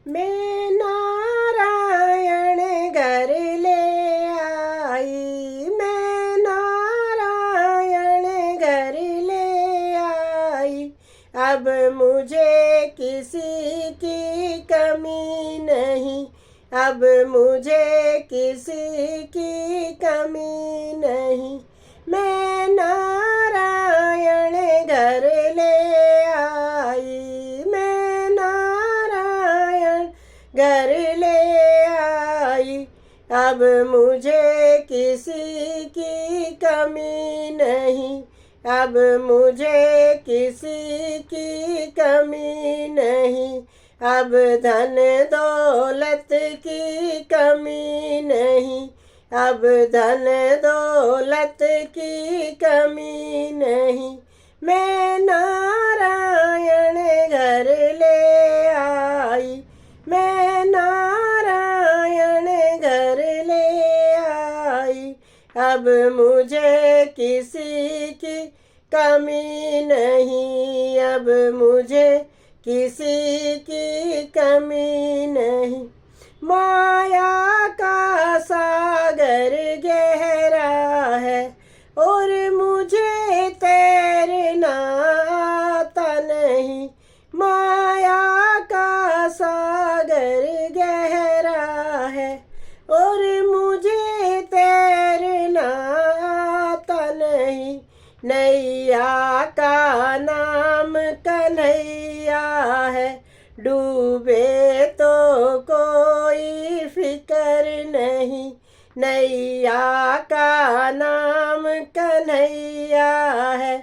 मैं नारायण घर ले आई, मैं नारायण घर ले आई। अब मुझे किसी की कमी नहीं, अब मुझे किसी की कमी नहीं। मैं नारायण घर ले आई, मैं नारायण घर ले आई। अब मुझे किसी की कमी नहीं, अब मुझे किसी की कमी नहीं। अब धन दौलत की कमी नहीं, अब धन दौलत की कमी नहीं। मैं नारायण घर ले आई, मैं नारायण घर ले आई। अब मुझे किसी की कमी नहीं, अब मुझे किसी की कमी नहीं। माया का सागर गहरा है और मुझे तैरना आता नहीं। माया का सागर गहरा है और मुझे तैरना आता नहीं। नैया का नाम कन्हैया है, डूबे तो कोई फिक्र नहीं। नैया का नाम कन्हैया है,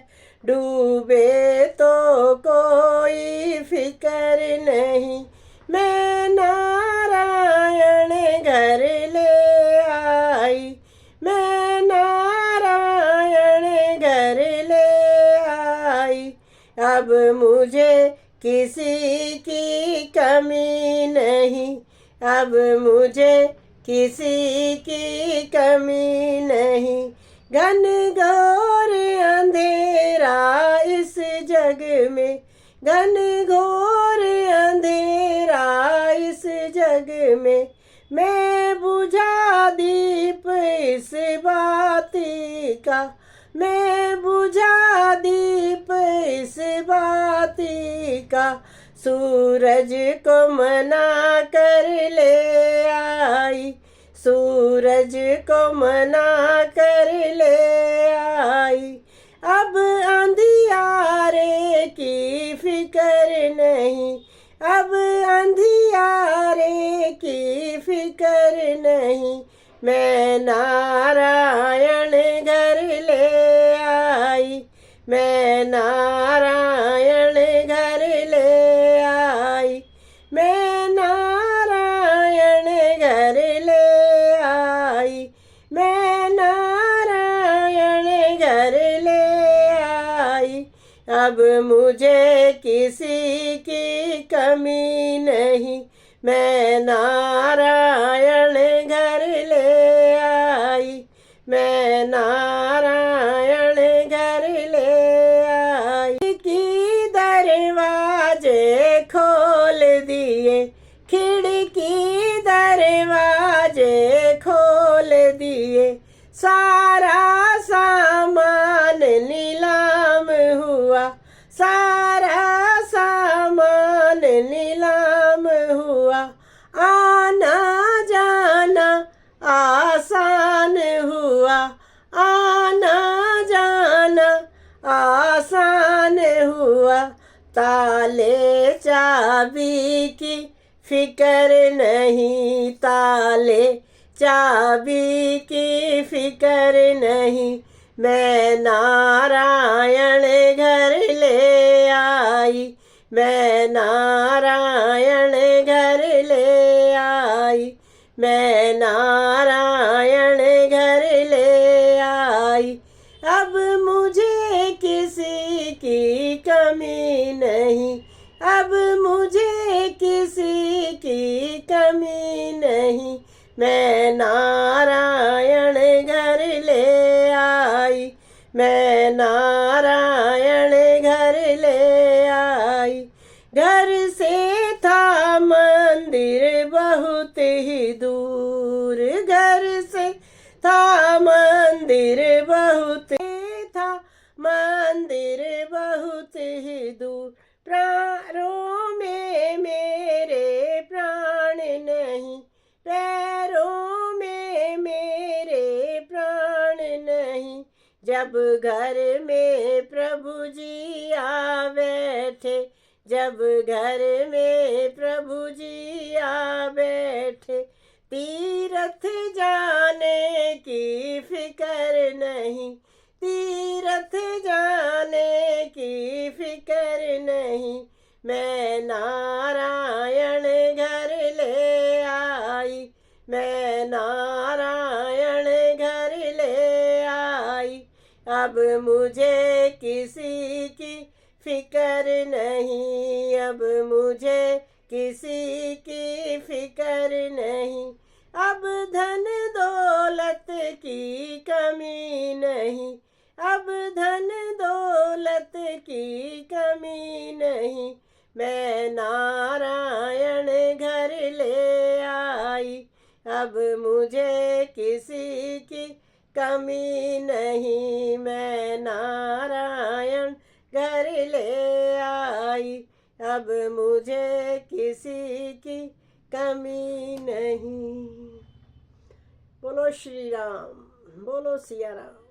डूबे तो कोई फिक्र नहीं। मैं नारायण घर ले आई, मैं नारायण घर ले आई। अब मुझे किसी की कमी नहीं, अब मुझे किसी की कमी नहीं। घन घोर अंधेरा इस जग में, घन घोर अंधेरा इस जग में। मैं बुझा दीप इस बाती का, मैं बुझा दीप इस बाती का। सूरज को मना कर ले आई, सूरज को मना कर ले आई। अब अंधियारे की फिक्र नहीं, अब अंधियारे की फिक्र नहीं। मैं नारायण घर ले आई, मैं नारायण घर ले आई, मैं नारायण घर ले आई, मैं नारायण घर ले आई। अब मुझे किसी की कमी नहीं, मैं नारायण घर ले आई, मैं नारायण घर ले आई। की दरवाजे खोल दिए, खिड़की दरवाजे खोल दिए। सारा सामान नीलाम हुआ, सारा सामान नीलाम हुआ। आना जाना आसान हुआ, आना जाना आसान हुआ। ताले चाबी की फिक्र नहीं, ताले चाबी की फिक्र नहीं। मैं नारायण घर ले आई, मैं नारायण घर ले आई, मैं नारायण घर ले आई। अब मुझे किसी की कमी नहीं, अब मुझे किसी की कमी नहीं। मैं नारायण घर ले आई, मैं नारायण घर ले आई। घर से था मंदिर दूर, प्राणों में मेरे प्राण नहीं, पैरों में मेरे प्राण नहीं। जब घर में प्रभु जी आ बैठे, जब घर में प्रभु जी आ बैठे, तीरथ जाने की फिकर नहीं, तीरथ जाने की फिकर नहीं। मैं नारायण घर ले आई, मैं नारायण घर ले आई। अब मुझे किसी की फिकर नहीं, अब मुझे किसी की फिकर नहीं। अब धन दौलत की कमी नहीं, अब धन दौलत की कमी नहीं। मैं नारायण घर ले आई, अब मुझे किसी की कमी नहीं। मैं नारायण घर ले आई, अब मुझे किसी की कमी नहीं। बोलो श्री राम, बोलो सिया राम।